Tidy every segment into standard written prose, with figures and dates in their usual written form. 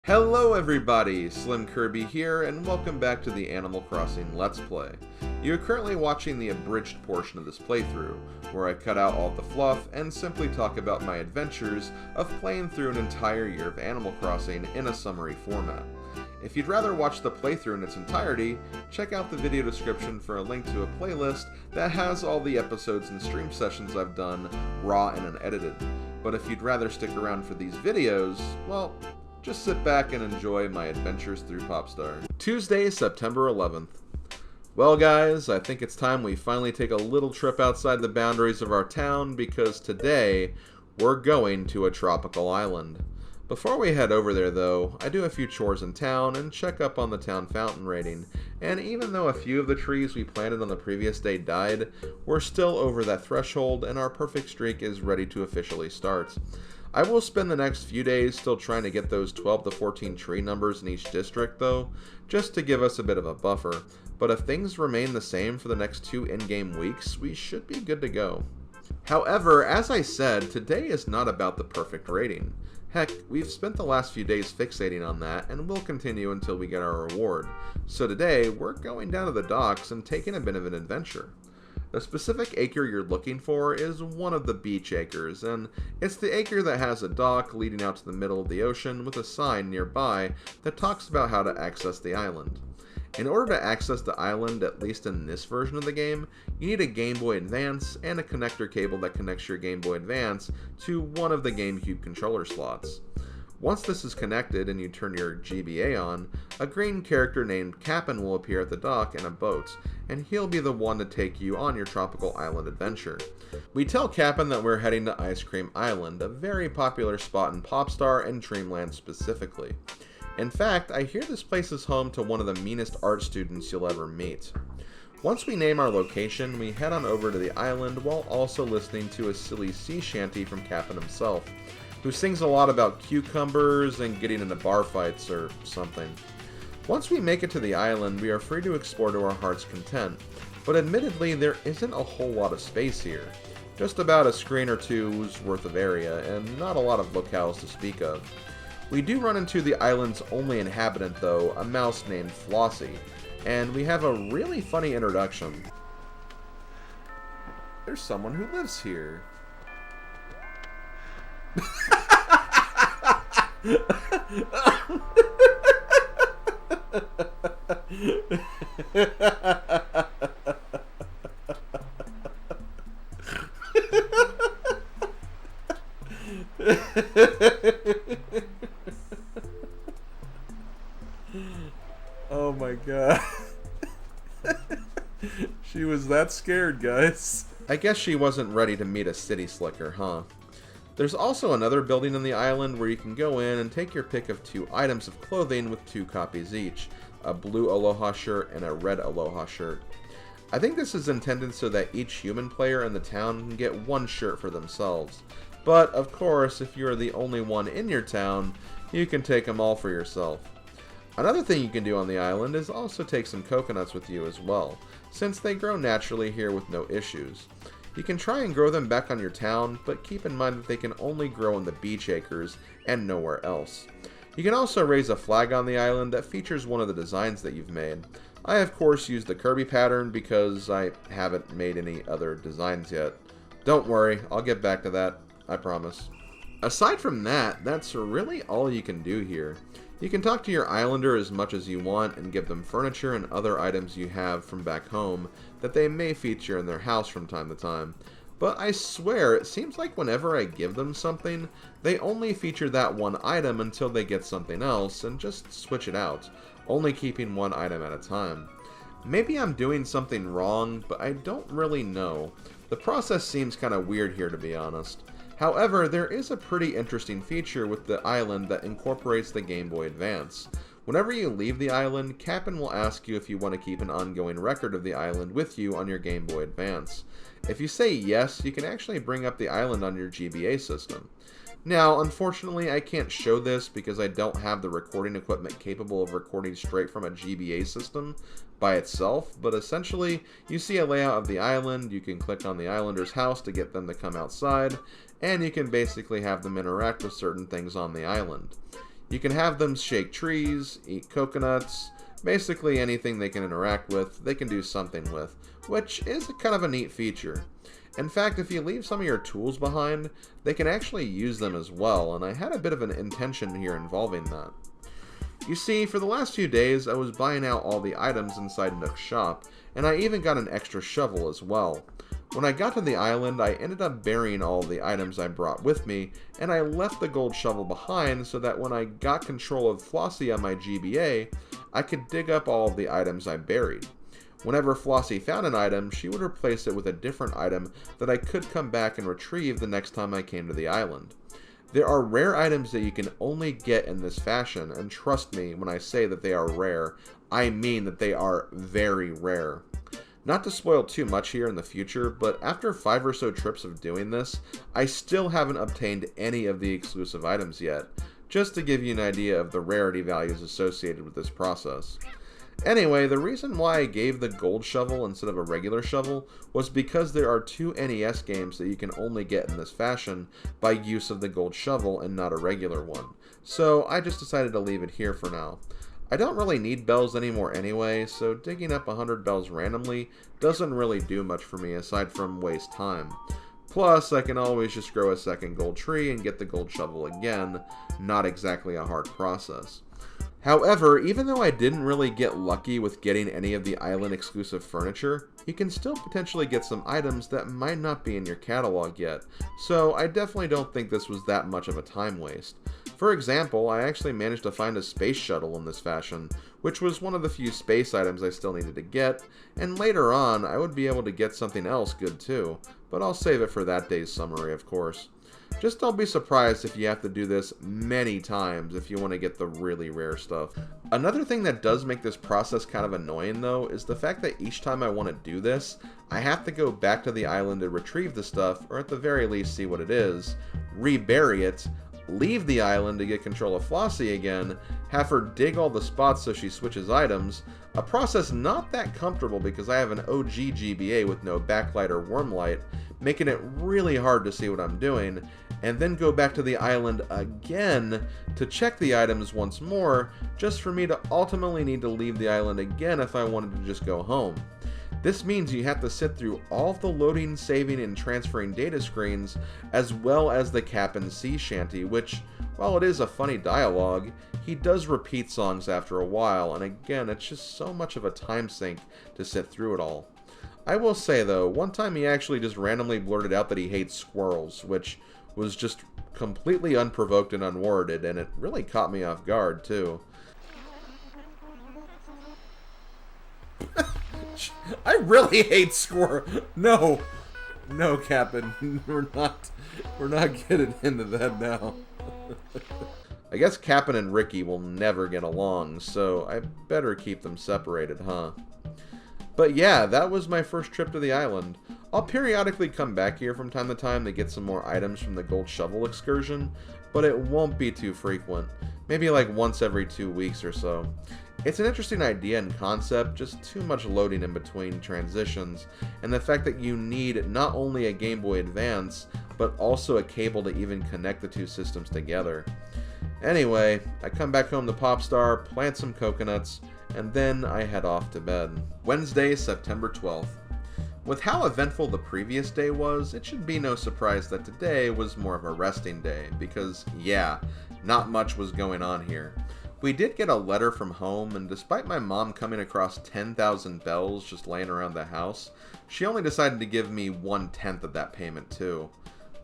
Hello everybody, SlimKirby here, and welcome back to the Animal Crossing Let's Play. You are currently watching the abridged portion of this playthrough, where I cut out all the fluff and simply talk about my adventures of playing through an entire year of Animal Crossing in a summary format. If you'd rather watch the playthrough in its entirety, check out the video description for a link to a playlist that has all the episodes and stream sessions I've done, raw and unedited. But if you'd rather stick around for these videos, well, just sit back and enjoy my adventures through Popstar. Tuesday, September 11th. Well guys, I think it's time we finally take a little trip outside the boundaries of our town because today we're going to a tropical island. Before we head over there though, I do a few chores in town and check up on the town fountain rating, and even though a few of the trees we planted on the previous day died, we're still over that threshold and our perfect streak is ready to officially start. I will spend the next few days still trying to get those 12 to 14 tree numbers in each district though, just to give us a bit of a buffer, but if things remain the same for the next 2 in-game weeks, we should be good to go. However, as I said, today is not about the perfect rating. Heck, we've spent the last few days fixating on that, and we'll continue until we get our reward. So today, we're going down to the docks and taking a bit of an adventure. The specific acre you're looking for is one of the beach acres, and it's the acre that has a dock leading out to the middle of the ocean with a sign nearby that talks about how to access the island. In order to access the island, at least in this version of the game, you need a Game Boy Advance and a connector cable that connects your Game Boy Advance to one of the GameCube controller slots. Once this is connected and you turn your GBA on, a green character named Kapp'n will appear at the dock in a boat, and he'll be the one to take you on your tropical island adventure. We tell Kapp'n that we're heading to Ice Cream Island, a very popular spot in Popstar and Dreamland specifically. In fact, I hear this place is home to one of the meanest art students you'll ever meet. Once we name our location, we head on over to the island while also listening to a silly sea shanty from Kapp'n himself, who sings a lot about cucumbers and getting into bar fights or something. Once we make it to the island, we are free to explore to our heart's content, but admittedly there isn't a whole lot of space here. Just about a screen or two's worth of area, and not a lot of locales to speak of. We do run into the island's only inhabitant though, a mouse named Flossie, and we have a really funny introduction. There's someone who lives here. Oh my god. She was that scared, guys. I guess she wasn't ready to meet a city slicker, huh? There's also another building on the island where you can go in and take your pick of 2 items of clothing with 2 copies each, a blue Aloha shirt and a red Aloha shirt. I think this is intended so that each human player in the town can get 1 shirt for themselves. But, of course, if you're the only one in your town, you can take them all for yourself. Another thing you can do on the island is also take some coconuts with you as well, since they grow naturally here with no issues. You can try and grow them back on your town, but keep in mind that they can only grow in the beach acres and nowhere else. You can also raise a flag on the island that features one of the designs that you've made. I of course used the Kirby pattern because I haven't made any other designs yet. Don't worry, I'll get back to that, I promise. Aside from that, that's really all you can do here. You can talk to your islander as much as you want and give them furniture and other items you have from back home that they may feature in their house from time to time. But I swear, it seems like whenever I give them something, they only feature that one item until they get something else and just switch it out, only keeping one item at a time. Maybe I'm doing something wrong, but I don't really know. The process seems kinda weird here, to be honest. However, there is a pretty interesting feature with the island that incorporates the Game Boy Advance. Whenever you leave the island, Kapp'n will ask you if you want to keep an ongoing record of the island with you on your Game Boy Advance. If you say yes, you can actually bring up the island on your GBA system. Now, unfortunately, I can't show this because I don't have the recording equipment capable of recording straight from a GBA system by itself, but essentially, you see a layout of the island, you can click on the islander's house to get them to come outside, and you can basically have them interact with certain things on the island. You can have them shake trees, eat coconuts, basically anything they can interact with, they can do something with, which is kind of a neat feature. In fact, if you leave some of your tools behind, they can actually use them as well, and I had a bit of an intention here involving that. You see, for the last few days, I was buying out all the items inside Nook's shop, and I even got an extra shovel as well. When I got to the island, I ended up burying all the items I brought with me, and I left the gold shovel behind so that when I got control of Flossie on my GBA, I could dig up all of the items I buried. Whenever Flossie found an item, she would replace it with a different item that I could come back and retrieve the next time I came to the island. There are rare items that you can only get in this fashion, and trust me when I say that they are rare, I mean that they are very rare. Not to spoil too much here in the future, but after 5 or so trips of doing this, I still haven't obtained any of the exclusive items yet, just to give you an idea of the rarity values associated with this process. Anyway, the reason why I gave the gold shovel instead of a regular shovel was because there are 2 NES games that you can only get in this fashion by use of the gold shovel and not a regular one. So I just decided to leave it here for now. I don't really need bells anymore anyway, so digging up 100 bells randomly doesn't really do much for me aside from waste time. Plus, I can always just grow a second gold tree and get the gold shovel again, not exactly a hard process. However, even though I didn't really get lucky with getting any of the island exclusive furniture, you can still potentially get some items that might not be in your catalog yet, so I definitely don't think this was that much of a time waste. For example, I actually managed to find a space shuttle in this fashion, which was one of the few space items I still needed to get, and later on I would be able to get something else good too, but I'll save it for that day's summary, of course. Just don't be surprised if you have to do this many times if you want to get the really rare stuff. Another thing that does make this process kind of annoying though is the fact that each time I want to do this, I have to go back to the island to retrieve the stuff, or at the very least see what it is, rebury it, leave the island to get control of Flossie again, have her dig all the spots so she switches items, a process not that comfortable because I have an OG GBA with no backlight or worm light, making it really hard to see what I'm doing, and then go back to the island again to check the items once more, just for me to ultimately need to leave the island again if I wanted to just go home. This means you have to sit through all of the loading, saving, and transferring data screens, as well as the Kapp'n sea shanty, which, while it is a funny dialogue, he does repeat songs after a while, and again, it's just so much of a time sink to sit through it all. I will say though, one time he actually just randomly blurted out that he hates squirrels, which was just completely unprovoked and unwarranted, and it really caught me off guard too. I really hate squirrels. No, Kapp'n, we're not getting into that now. I guess Kapp'n and Ricky will never get along, so I better keep them separated, huh? But yeah, that was my first trip to the island. I'll periodically come back here from time to time to get some more items from the gold shovel excursion, but it won't be too frequent. Maybe like once every 2 weeks or so. It's an interesting idea and concept, just too much loading in between transitions, and the fact that you need not only a Game Boy Advance, but also a cable to even connect the two systems together. Anyway, I come back home to Popstar, plant some coconuts, and then I head off to bed. Wednesday, September 12th. With how eventful the previous day was, it should be no surprise that today was more of a resting day, because, yeah, not much was going on here. We did get a letter from home, and despite my mom coming across 10,000 bells just laying around the house, she only decided to give me 1/10 of that payment too.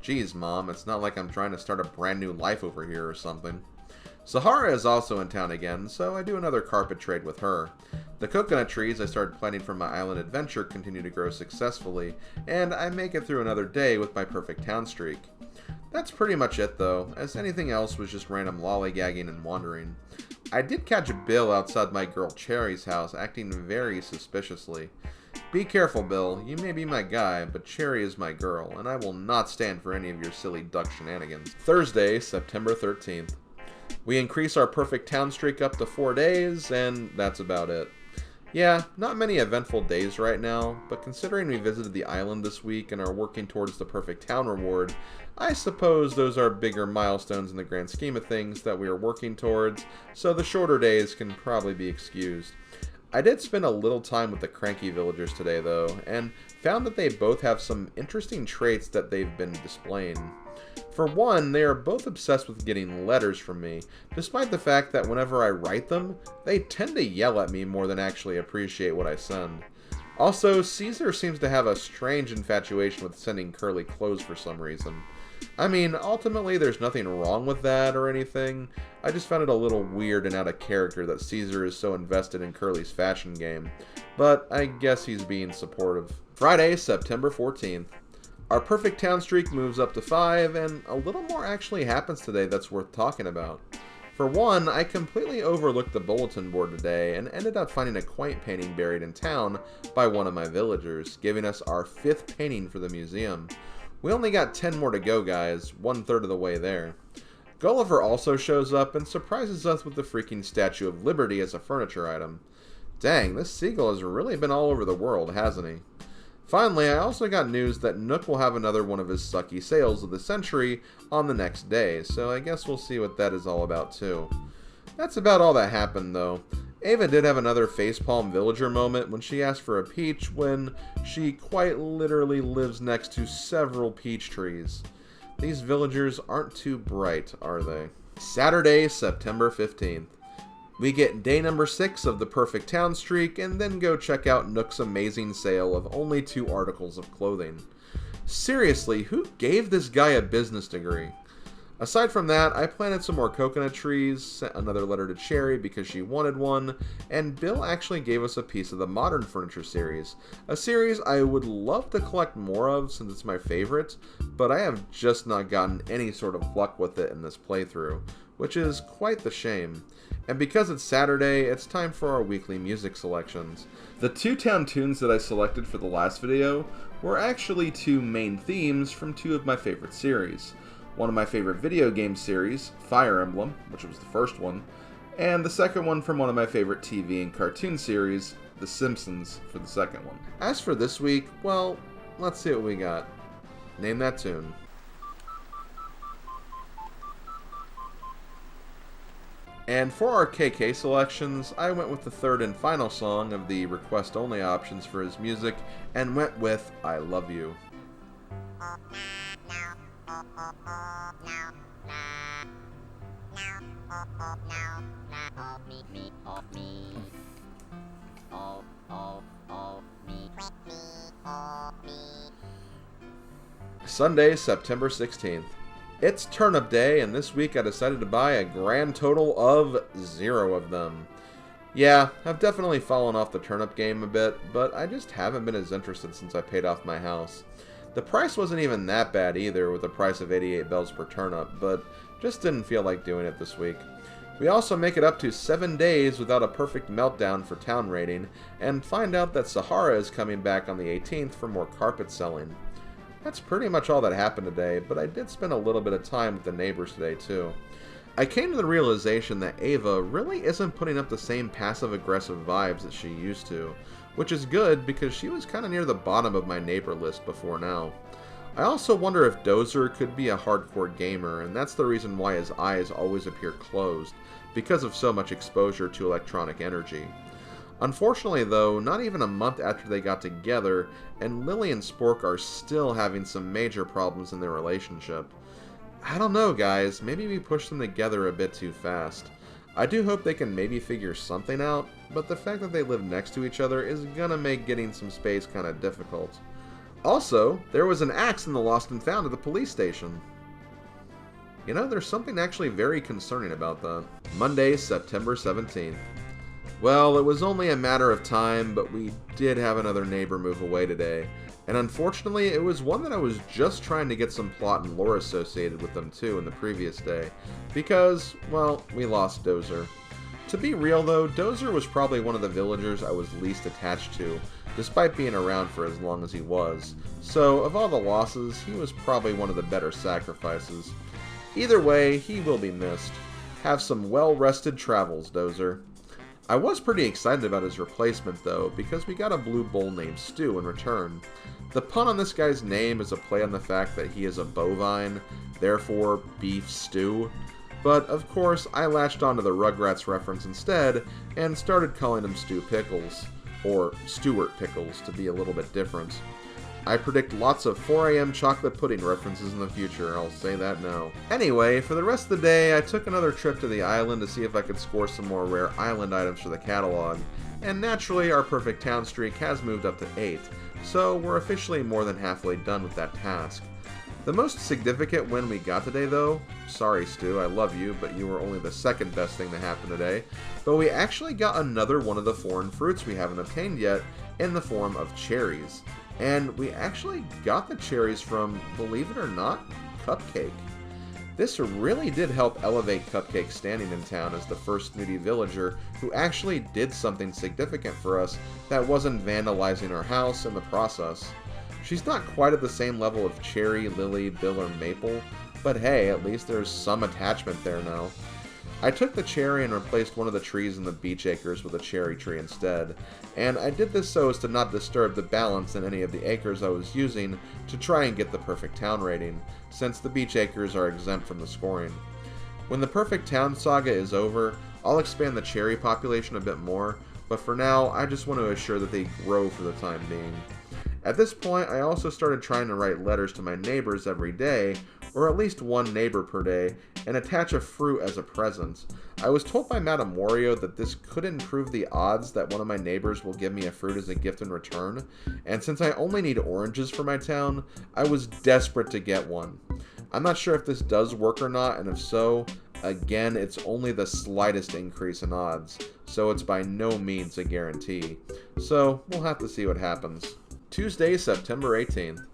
Geez, Mom, it's not like I'm trying to start a brand new life over here or something. Sahara is also in town again, so I do another carpet trade with her. The coconut trees I started planting from my island adventure continue to grow successfully, and I make it through another day with my perfect town streak. That's pretty much it though, as anything else was just random lollygagging and wandering. I did catch Bill outside my girl Cherry's house acting very suspiciously. Be careful, Bill, you may be my guy, but Cherry is my girl, and I will not stand for any of your silly duck shenanigans. Thursday, September 13th. We increase our perfect town streak up to 4 days, and that's about it. Yeah, not many eventful days right now, but considering we visited the island this week and are working towards the perfect town reward, I suppose those are bigger milestones in the grand scheme of things that we are working towards, so the shorter days can probably be excused. I did spend a little time with the cranky villagers today though, and found that they both have some interesting traits that they've been displaying. For one, they are both obsessed with getting letters from me, despite the fact that whenever I write them, they tend to yell at me more than actually appreciate what I send. Also, Caesar seems to have a strange infatuation with sending Curly clothes for some reason. I mean, ultimately there's nothing wrong with that or anything. I just found it a little weird and out of character that Caesar is so invested in Curly's fashion game, but I guess he's being supportive. Friday, September 14th. Our perfect town streak moves up to 5, and a little more actually happens today that's worth talking about. For one, I completely overlooked the bulletin board today and ended up finding a quaint painting buried in town by one of my villagers, giving us our 5th painting for the museum. We only got 10 more to go, guys, 1/3 of the way there. Gulliver also shows up and surprises us with the freaking Statue of Liberty as a furniture item. Dang, this seagull has really been all over the world, hasn't he? Finally, I also got news that Nook will have another one of his sucky sales of the century on the next day, so I guess we'll see what that is all about too. That's about all that happened though. Ava did have another facepalm villager moment when she asked for a peach when she quite literally lives next to several peach trees. These villagers aren't too bright, are they? Saturday, September 15th. We get day number 6 of the perfect town streak and then go check out Nook's amazing sale of only 2 articles of clothing. Seriously, who gave this guy a business degree? Aside from that, I planted some more coconut trees, sent another letter to Cherry because she wanted one, and Bill actually gave us a piece of the Modern Furniture series, a series I would love to collect more of since it's my favorite, but I have just not gotten any sort of luck with it in this playthrough, which is quite the shame. And because it's Saturday, it's time for our weekly music selections. The 2 town tunes that I selected for the last video were actually 2 main themes from 2 of my favorite series. One of my favorite video game series, Fire Emblem, which was the first one, and the second one from one of my favorite TV and cartoon series, The Simpsons, for the second one. As for this week, well, let's see what we got. Name that tune. And for our KK selections, I went with the third and final song of the request-only options for his music, and went with I Love You. Sunday, September 16th. It's turnip day, and this week I decided to buy a grand total of 0 of them. Yeah, I've definitely fallen off the turnip game a bit, but I just haven't been as interested since I paid off my house. The price wasn't even that bad either, with a price of 88 bells per turnip, but just didn't feel like doing it this week. We also make it up to 7 days without a perfect meltdown for town raiding, and find out that Sahara is coming back on the 18th for more carpet selling. That's pretty much all that happened today, but I did spend a little bit of time with the neighbors today too. I came to the realization that Ava really isn't putting up the same passive-aggressive vibes that she used to, which is good because she was kind of near the bottom of my neighbor list before now. I also wonder if Dozer could be a hardcore gamer, and that's the reason why his eyes always appear closed, because of so much exposure to electronic energy. Unfortunately though, not even a month after they got together, and Lily and Spork are still having some major problems in their relationship. I don't know guys, maybe we pushed them together a bit too fast. I do hope they can maybe figure something out, but the fact that they live next to each other is gonna make getting some space kinda difficult. Also, there was an axe in the lost and found at the police station. You know, there's something actually very concerning about that. Monday, September 17th. Well, it was only a matter of time, but we did have another neighbor move away today. And unfortunately, it was one that I was just trying to get some plot and lore associated with them too in the previous day. Because, well, we lost Dozer. To be real though, Dozer was probably one of the villagers I was least attached to, despite being around for as long as he was. So, of all the losses, he was probably one of the better sacrifices. Either way, he will be missed. Have some well-rested travels, Dozer. I was pretty excited about his replacement though, because we got a blue bull named Stu in return. The pun on this guy's name is a play on the fact that he is a bovine, therefore beef stew. But of course, I latched onto the Rugrats reference instead, and started calling him Stu Pickles. Or Stuart Pickles, to be a little bit different. I predict lots of 4 AM chocolate pudding references in the future, I'll say that now. Anyway, for the rest of the day, I took another trip to the island to see if I could score some more rare island items for the catalog. And naturally, our perfect town streak has moved up to 8, so we're officially more than halfway done with that task. The most significant win we got today though, sorry Stu, I love you, but you were only the second best thing to happen today, but we actually got another one of the foreign fruits we haven't obtained yet in the form of cherries. And we actually got the cherries from, believe it or not, Cupcake. This really did help elevate Cupcake's standing in town as the first snooty villager who actually did something significant for us that wasn't vandalizing our house in the process. She's not quite at the same level of Cherry, Lily, Bill, or Maple, but hey, at least there's some attachment there now. I took the cherry and replaced one of the trees in the beach acres with a cherry tree instead, and I did this so as to not disturb the balance in any of the acres I was using to try and get the perfect town rating, since the beach acres are exempt from the scoring. When the perfect town saga is over, I'll expand the cherry population a bit more, but for now, I just want to assure that they grow for the time being. At this point, I also started trying to write letters to my neighbors every day, or at least one neighbor per day, and attach a fruit as a present. I was told by Madame Wario that this could improve the odds that one of my neighbors will give me a fruit as a gift in return, and since I only need oranges for my town, I was desperate to get one. I'm not sure if this does work or not, and if so, again, it's only the slightest increase in odds, so it's by no means a guarantee. So, we'll have to see what happens. Tuesday, September 18th.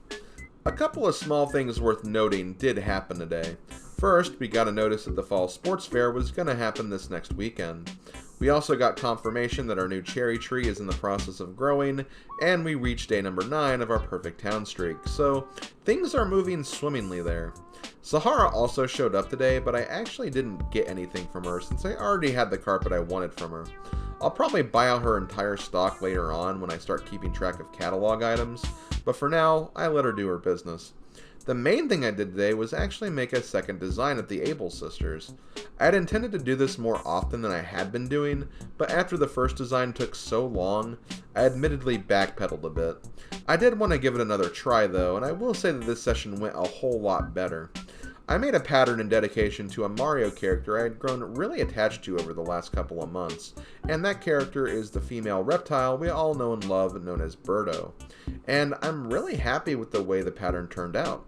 A couple of small things worth noting did happen today. First, we got a notice that the Fall Sports Fair was going to happen this next weekend. We also got confirmation that our new cherry tree is in the process of growing, and we reached day number 9 of our perfect town streak, so things are moving swimmingly there. Sahara also showed up today, but I actually didn't get anything from her since I already had the carpet I wanted from her. I'll probably buy out her entire stock later on when I start keeping track of catalog items, but for now, I let her do her business. The main thing I did today was actually make a second design of the Able sisters. I had intended to do this more often than I had been doing, but after the first design took so long, I admittedly backpedaled a bit. I did want to give it another try though, and I will say that this session went a whole lot better. I made a pattern in dedication to a Mario character I had grown really attached to over the last couple of months, and that character is the female reptile we all know and love known as Birdo. And I'm really happy with the way the pattern turned out.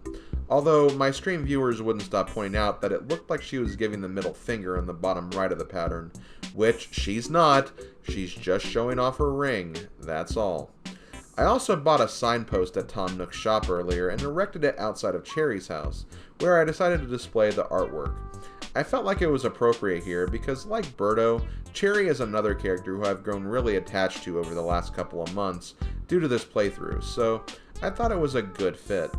Although my stream viewers wouldn't stop pointing out that it looked like she was giving the middle finger in the bottom right of the pattern, which she's not, she's just showing off her ring, that's all. I also bought a signpost at Tom Nook's shop earlier and erected it outside of Cherry's house, where I decided to display the artwork. I felt like it was appropriate here because, like Birdo, Cherry is another character who I've grown really attached to over the last couple of months due to this playthrough, so I thought it was a good fit.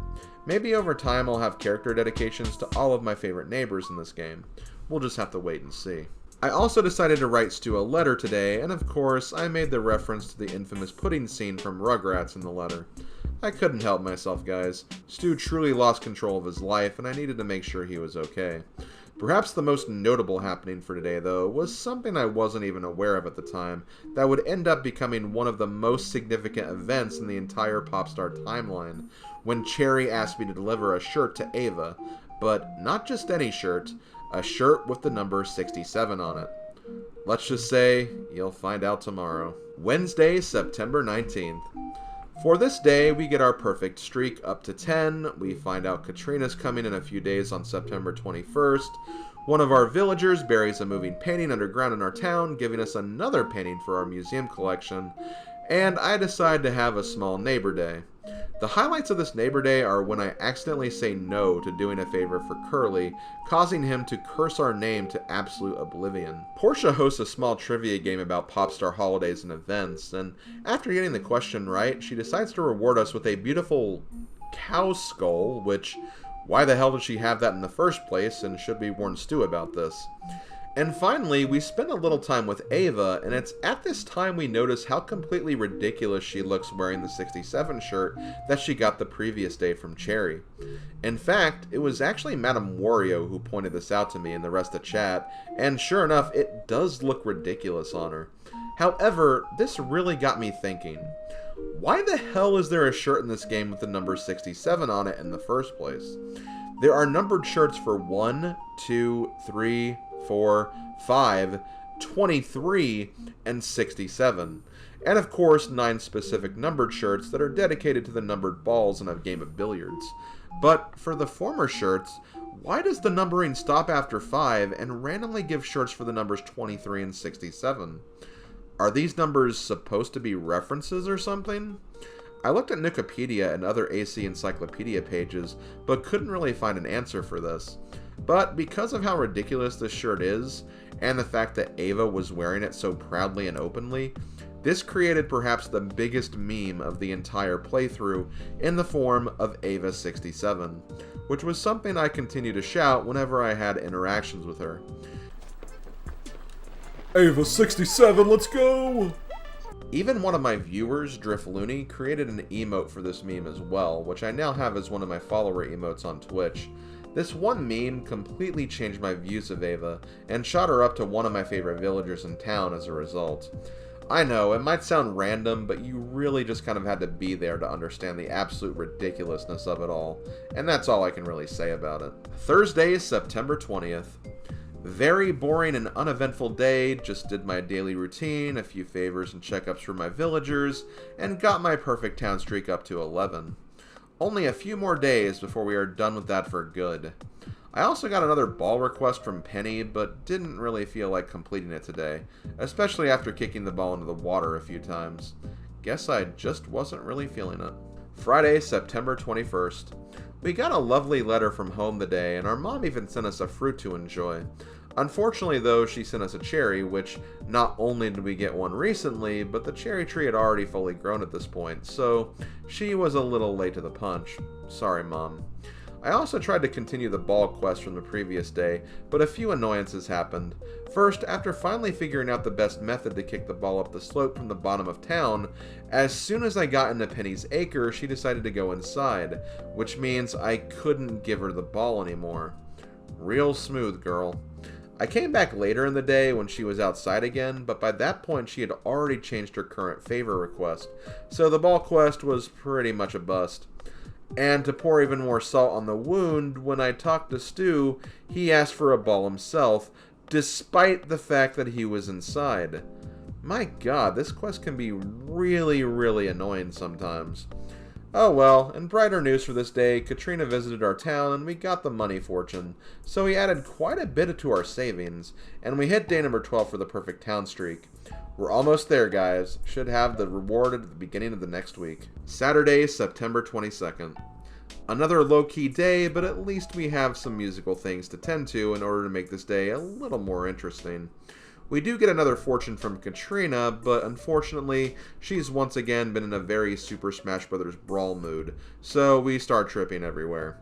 Maybe over time I'll have character dedications to all of my favorite neighbors in this game. We'll just have to wait and see. I also decided to write Stu a letter today, and of course, I made the reference to the infamous pudding scene from Rugrats in the letter. I couldn't help myself, guys. Stu truly lost control of his life, and I needed to make sure he was okay. Perhaps the most notable happening for today, though, was something I wasn't even aware of at the time that would end up becoming one of the most significant events in the entire Popstar timeline, when Cherry asked me to deliver a shirt to Ava, but not just any shirt, a shirt with the number 67 on it. Let's just say, you'll find out tomorrow. Wednesday, September 19th. For this day, we get our perfect streak up to 10. We find out Katrina's coming in a few days on September 21st. One of our villagers buries a moving painting underground in our town, giving us another painting for our museum collection. And I decide to have a small neighbor day. The highlights of this neighbor day are when I accidentally say no to doing a favor for Curly, causing him to curse our name to absolute oblivion. Portia hosts a small trivia game about Popstar holidays and events, and after getting the question right, she decides to reward us with a beautiful cow skull, which, why the hell did she have that in the first place, and should we warn Stu about this? And finally, we spend a little time with Ava, and it's at this time we notice how completely ridiculous she looks wearing the 67 shirt that she got the previous day from Cherry. In fact, it was actually Madame Wario who pointed this out to me and the rest of chat, and sure enough, it does look ridiculous on her. However, this really got me thinking. Why the hell is there a shirt in this game with the number 67 on it in the first place? There are numbered shirts for 1, 2, 3, 4, 5, 23, and 67. And of course, 9 specific numbered shirts that are dedicated to the numbered balls in a game of billiards. But for the former shirts, why does the numbering stop after 5 and randomly give shirts for the numbers 23 and 67? Are these numbers supposed to be references or something? I looked at Wikipedia and other AC Encyclopedia pages, but couldn't really find an answer for this. But because of how ridiculous this shirt is, and the fact that Ava was wearing it so proudly and openly, this created perhaps the biggest meme of the entire playthrough in the form of AVA67, which was something I continued to shout whenever I had interactions with her. AVA67, let's go! Even one of my viewers, Drift Looney, created an emote for this meme as well, which I now have as one of my follower emotes on Twitch. This one meme completely changed my views of Ava, and shot her up to one of my favorite villagers in town as a result. I know, it might sound random, but you really just kind of had to be there to understand the absolute ridiculousness of it all, and that's all I can really say about it. Thursday, September 20th. Very boring and uneventful day, just did my daily routine, a few favors and checkups for my villagers, and got my perfect town streak up to 11. Only a few more days before we are done with that for good. I also got another ball request from Penny, but didn't really feel like completing it today, especially after kicking the ball into the water a few times. Guess I just wasn't really feeling it. Friday, September 21st. We got a lovely letter from home today, and our mom even sent us a fruit to enjoy. Unfortunately, though, she sent us a cherry, which not only did we get one recently, but the cherry tree had already fully grown at this point, so she was a little late to the punch. Sorry, Mom. I also tried to continue the ball quest from the previous day, but a few annoyances happened. First, after finally figuring out the best method to kick the ball up the slope from the bottom of town, as soon as I got into Penny's acre, she decided to go inside, which means I couldn't give her the ball anymore. Real smooth, girl. I came back later in the day when she was outside again, but by that point she had already changed her current favor request, so the ball quest was pretty much a bust. And to pour even more salt on the wound, when I talked to Stu, he asked for a ball himself, despite the fact that he was inside. My god, this quest can be really, really annoying sometimes. Oh well, in brighter news for this day, Katrina visited our town and we got the money fortune, so we added quite a bit to our savings, and we hit day number 12 for the perfect town streak. We're almost there, guys. Should have the reward at the beginning of the next week. Saturday, September 22nd. Another low-key day, but at least we have some musical things to tend to in order to make this day a little more interesting. We do get another fortune from Katrina, but unfortunately, she's once again been in a very Super Smash Bros. Brawl mood, so we start tripping everywhere.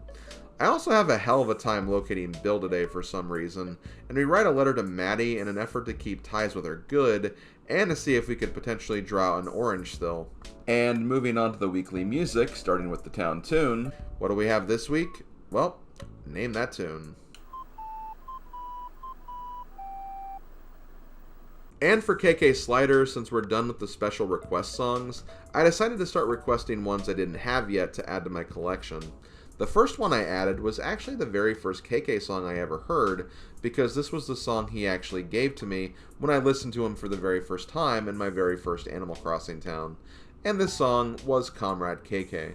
I also have a hell of a time locating Bill today for some reason, and we write a letter to Maddie in an effort to keep ties with her good, and to see if we could potentially draw an orange still. And moving on to the weekly music, starting with the town tune, what do we have this week? Well, name that tune. And for KK Slider, since we're done with the special request songs, I decided to start requesting ones I didn't have yet to add to my collection. The first one I added was actually the very first KK song I ever heard, because this was the song he actually gave to me when I listened to him for the very first time in my very first Animal Crossing town. And this song was Comrade KK.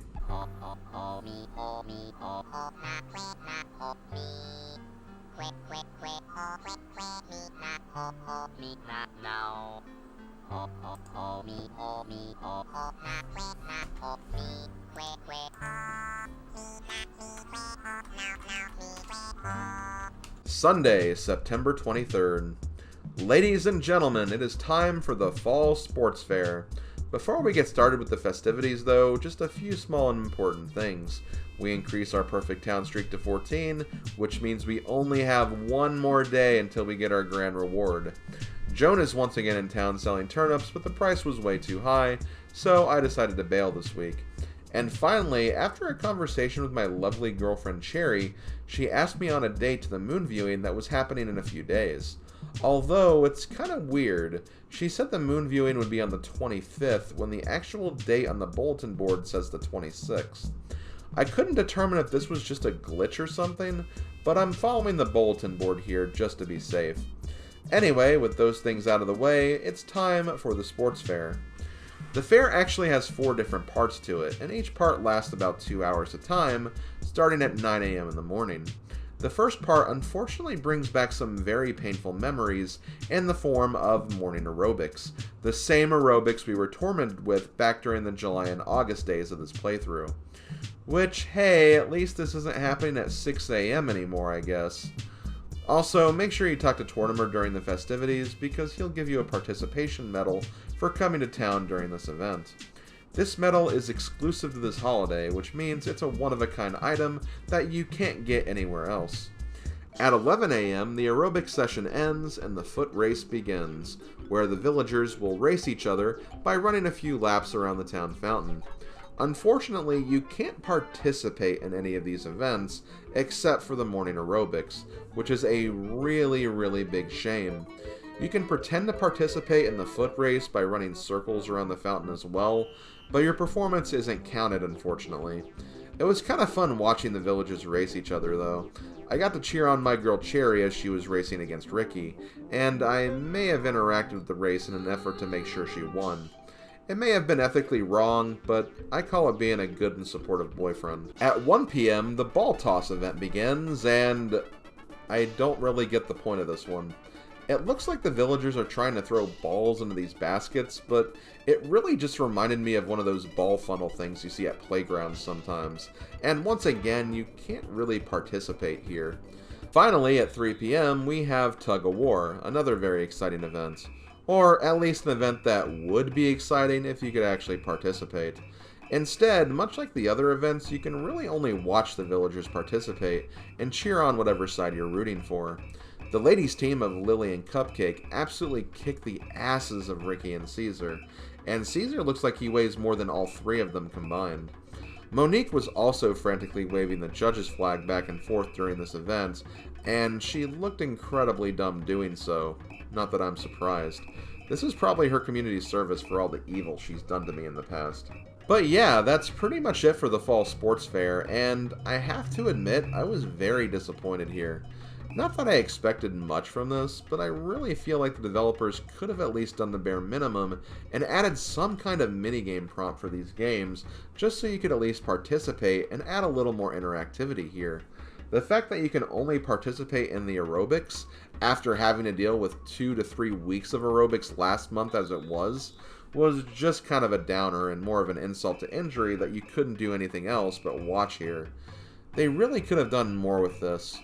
Sunday, September 23rd. Ladies and gentlemen, it is time for the Fall Sports Fair. Before we get started with the festivities, though, just a few small and important things. We increase our perfect town streak to 14, which means we only have one more day until we get our grand reward. Joan is once again in town selling turnips, but the price was way too high, so I decided to bail this week. And finally, after a conversation with my lovely girlfriend Cherry, she asked me on a date to the moon viewing that was happening in a few days. Although, it's kind of weird. She said the moon viewing would be on the 25th, when the actual date on the bulletin board says the 26th. I couldn't determine if this was just a glitch or something, but I'm following the bulletin board here just to be safe. Anyway, with those things out of the way, it's time for the sports fair. The fair actually has 4 different parts to it, and each part lasts about 2 hours a time, starting at 9 a.m. in the morning. The first part unfortunately brings back some very painful memories in the form of morning aerobics, the same aerobics we were tormented with back during the July and August days of this playthrough. Which, hey, at least this isn't happening at 6 a.m. anymore, I guess. Also, make sure you talk to Tortimer during the festivities, because he'll give you a participation medal for coming to town during this event. This medal is exclusive to this holiday, which means it's a one-of-a-kind item that you can't get anywhere else. At 11 a.m., the aerobic session ends and the foot race begins, where the villagers will race each other by running a few laps around the town fountain. Unfortunately, you can't participate in any of these events except for the morning aerobics, which is a really big shame. You can pretend to participate in the foot race by running circles around the fountain as well, but your performance isn't counted, unfortunately. It was kind of fun watching the villagers race each other, though. I got to cheer on my girl Cherry as she was racing against Ricky, and I may have interacted with the race in an effort to make sure she won. It may have been ethically wrong, but I call it being a good and supportive boyfriend. At 1 p.m., the ball toss event begins, and I don't really get the point of this one. It looks like the villagers are trying to throw balls into these baskets, but it really just reminded me of one of those ball funnel things you see at playgrounds sometimes. And once again, you can't really participate here. Finally, at 3 p.m., we have Tug of War, another very exciting event. Or at least an event that would be exciting if you could actually participate. Instead, much like the other events, you can really only watch the villagers participate and cheer on whatever side you're rooting for. The ladies' team of Lily and Cupcake absolutely kicked the asses of Ricky and Caesar, and Caesar looks like he weighs more than all 3 of them combined. Monique was also frantically waving the judge's flag back and forth during this event, and she looked incredibly dumb doing so. Not that I'm surprised. This is probably her community service for all the evil she's done to me in the past. But yeah, that's pretty much it for the Fall Sports Fair, and I have to admit, I was very disappointed here. Not that I expected much from this, but I really feel like the developers could have at least done the bare minimum and added some kind of minigame prompt for these games, just so you could at least participate and add a little more interactivity here. The fact that you can only participate in the aerobics after having to deal with 2 to 3 weeks of aerobics last month as it was just kind of a downer and more of an insult to injury that you couldn't do anything else but watch here. They really could have done more with this.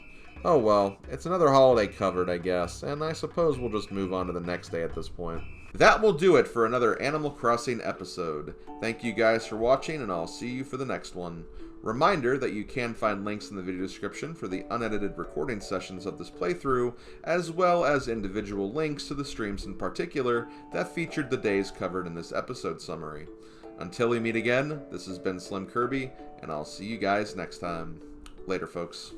Oh well, it's another holiday covered, I guess, and I suppose we'll just move on to the next day at this point. That will do it for another Animal Crossing episode. Thank you guys for watching, and I'll see you for the next one. Reminder that you can find links in the video description for the unedited recording sessions of this playthrough, as well as individual links to the streams in particular that featured the days covered in this episode summary. Until we meet again, this has been SlimKirby, and I'll see you guys next time. Later, folks.